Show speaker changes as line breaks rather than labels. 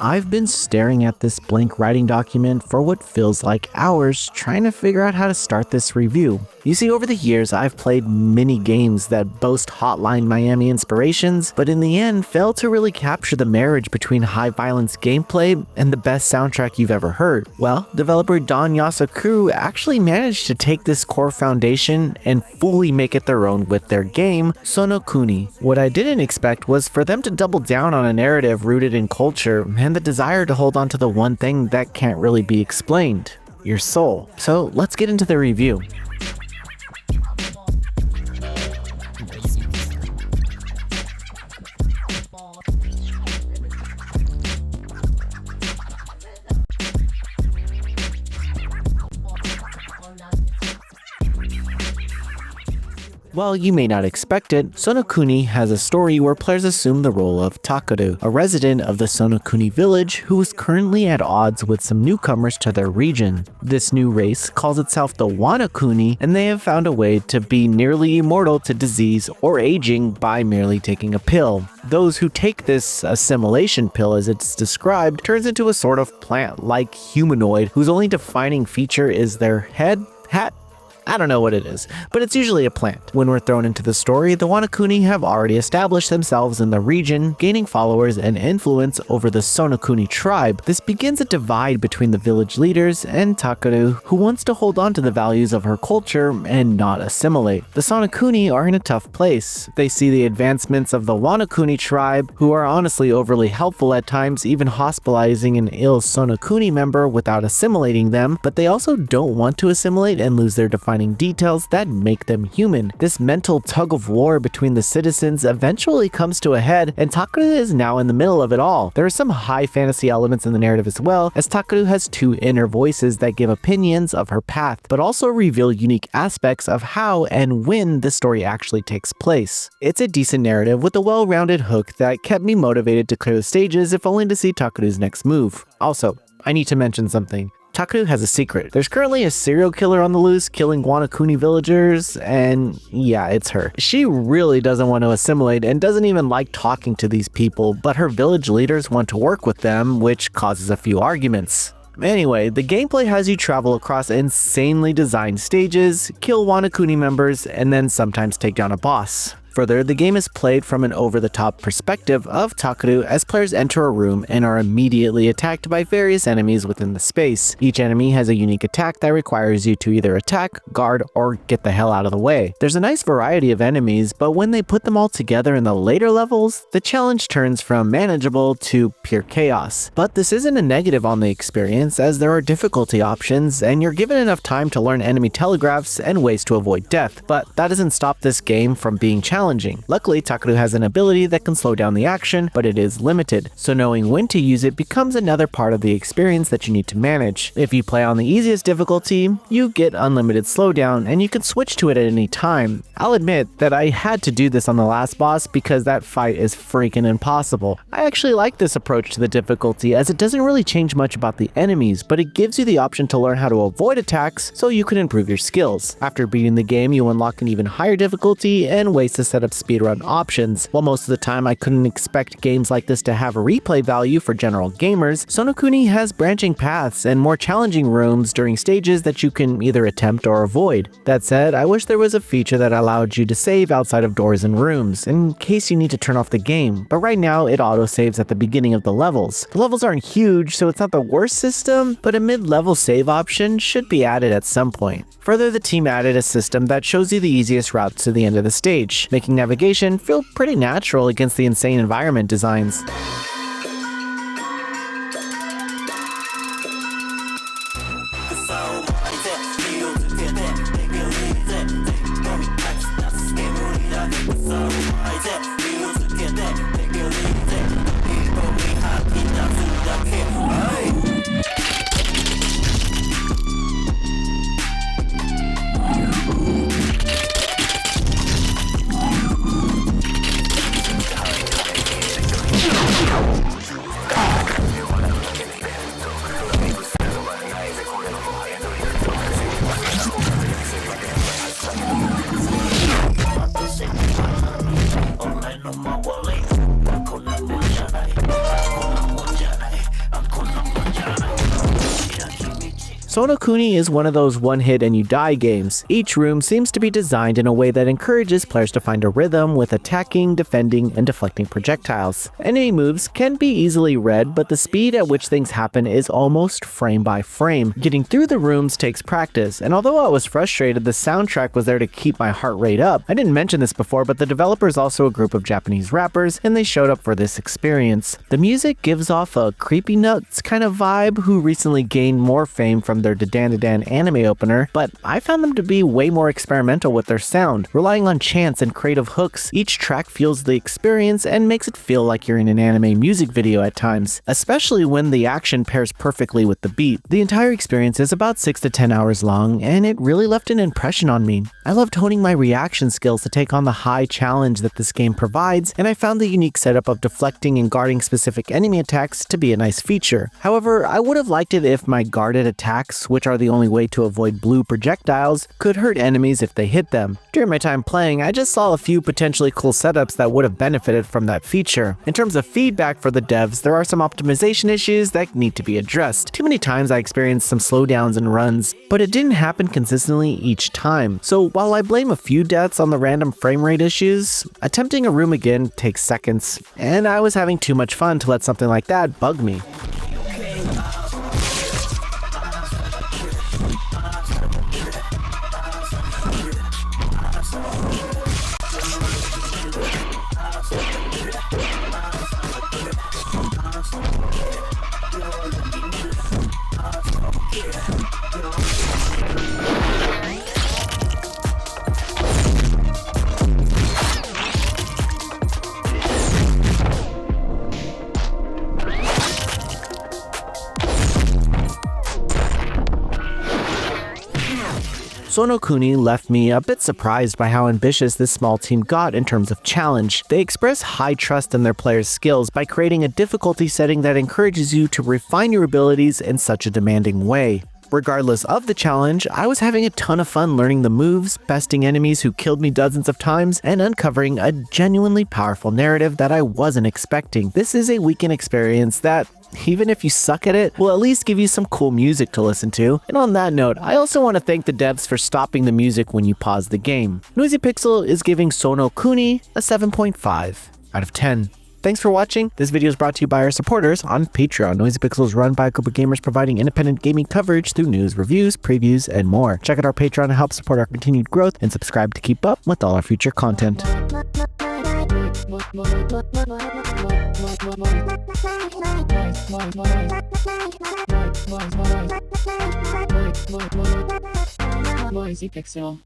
I've been staring at this blank writing document for what feels like hours, trying to figure out how to start this review. You see, over the years, I've played many games that boast Hotline Miami inspirations, but in the end, fail to really capture the marriage between high violence gameplay and the best soundtrack you've ever heard. Well, developer Don Yasukuru actually managed to take this core foundation and fully make it their own with their game, Sonokuni. What I didn't expect was for them to double down on a narrative rooted in culture and the desire to hold on to the one thing that can't really be explained, your soul. So let's get into the review. While you may not expect it, Sonokuni has a story where players assume the role of Takaru, a resident of the Sonokuni village who is currently at odds with some newcomers to their region. This new race calls itself the Wanakuni, and they have found a way to be nearly immortal to disease or aging by merely taking a pill. Those who take this assimilation pill, as it's described, turns into a sort of plant-like humanoid whose only defining feature is their head, hat, I don't know what it is, but it's usually a plant. When we're thrown into the story, the Wanakuni have already established themselves in the region, gaining followers and influence over the Sonokuni tribe. This begins a divide between the village leaders and Takaru, who wants to hold on to the values of her culture and not assimilate. The Sonokuni are in a tough place. They see the advancements of the Wanakuni tribe, who are honestly overly helpful at times, even hospitalizing an ill Sonokuni member without assimilating them, but they also don't want to assimilate and lose their defining details that make them human. This mental tug of war between the citizens eventually comes to a head, and Takaru is now in the middle of it all. There are some high fantasy elements in the narrative as well, as Takaru has two inner voices that give opinions of her path, but also reveal unique aspects of how and when the story actually takes place. It's a decent narrative with a well-rounded hook that kept me motivated to clear the stages, if only to see Takaru's next move. Also, I need to mention something. Takaru has a secret. There's currently a serial killer on the loose killing Wanakuni villagers, and yeah, it's her. She really doesn't want to assimilate and doesn't even like talking to these people, but her village leaders want to work with them, which causes a few arguments. Anyway, the gameplay has you travel across insanely designed stages, kill Wanakuni members, and then sometimes take down a boss. Further, the game is played from an over-the-top perspective of Takaru as players enter a room and are immediately attacked by various enemies within the space. Each enemy has a unique attack that requires you to either attack, guard, or get the hell out of the way. There's a nice variety of enemies, but when they put them all together in the later levels, the challenge turns from manageable to pure chaos. But this isn't a negative on the experience, as there are difficulty options, and you're given enough time to learn enemy telegraphs and ways to avoid death. But that doesn't stop this game from being challenging. Luckily, Takaru has an ability that can slow down the action, but it is limited, so knowing when to use it becomes another part of the experience that you need to manage. If you play on the easiest difficulty, you get unlimited slowdown, and you can switch to it at any time. I'll admit that I had to do this on the last boss because that fight is freaking impossible. I actually like this approach to the difficulty, as it doesn't really change much about the enemies, but it gives you the option to learn how to avoid attacks so you can improve your skills. After beating the game, you unlock an even higher difficulty and ways to set up speedrun options. While most of the time I couldn't expect games like this to have a replay value for general gamers, Sonokuni has branching paths and more challenging rooms during stages that you can either attempt or avoid. That said, I wish there was a feature that allowed you to save outside of doors and rooms, in case you need to turn off the game, but right now it auto-saves at the beginning of the levels. The levels aren't huge, so it's not the worst system, but a mid-level save option should be added at some point. Further, the team added a system that shows you the easiest routes to the end of the stage, making navigation feel pretty natural against the insane environment designs. Sonokuni is one of those one-hit and you die games. Each room seems to be designed in a way that encourages players to find a rhythm with attacking, defending, and deflecting projectiles. Enemy moves can be easily read, but the speed at which things happen is almost frame by frame. Getting through the rooms takes practice, and although I was frustrated, the soundtrack was there to keep my heart rate up. I didn't mention this before, but the developer is also a group of Japanese rappers, and they showed up for this experience. The music gives off a creepy nuts kind of vibe who recently gained more fame from their Dan anime opener, but I found them to be way more experimental with their sound, relying on chants and creative hooks. Each track feels the experience and makes it feel like you're in an anime music video at times, especially when the action pairs perfectly with the beat. The entire experience is about 6 to 10 hours long, and it really left an impression on me. I loved honing my reaction skills to take on the high challenge that this game provides, and I found the unique setup of deflecting and guarding specific enemy attacks to be a nice feature. However, I would have liked it if my guarded attacks, which are the only way to avoid blue projectiles, could hurt enemies if they hit them. During my time playing, I just saw a few potentially cool setups that would have benefited from that feature. In terms of feedback for the devs, there are some optimization issues that need to be addressed. Too many times I experienced some slowdowns and runs, but it didn't happen consistently each time. So while I blame a few deaths on the random frame rate issues, attempting a room again takes seconds, and I was having too much fun to let something like that bug me. Sonokuni left me a bit surprised by how ambitious this small team got in terms of challenge. They express high trust in their players' skills by creating a difficulty setting that encourages you to refine your abilities in such a demanding way. Regardless of the challenge, I was having a ton of fun learning the moves, besting enemies who killed me dozens of times, and uncovering a genuinely powerful narrative that I wasn't expecting. This is a weekend experience that, even if you suck at it, will at least give you some cool music to listen to. And on that note, I also want to thank the devs for stopping the music when you pause the game. Noisy Pixel is giving Sonokuni a 7.5 out of 10. Thanks for watching. This video is brought to you by our supporters on Patreon. Noisy Pixel is run by a group of gamers providing independent gaming coverage through news, reviews, previews, and more. Check out our Patreon to help support our continued growth, and subscribe to keep up with all our future content.
Noisy Pixel.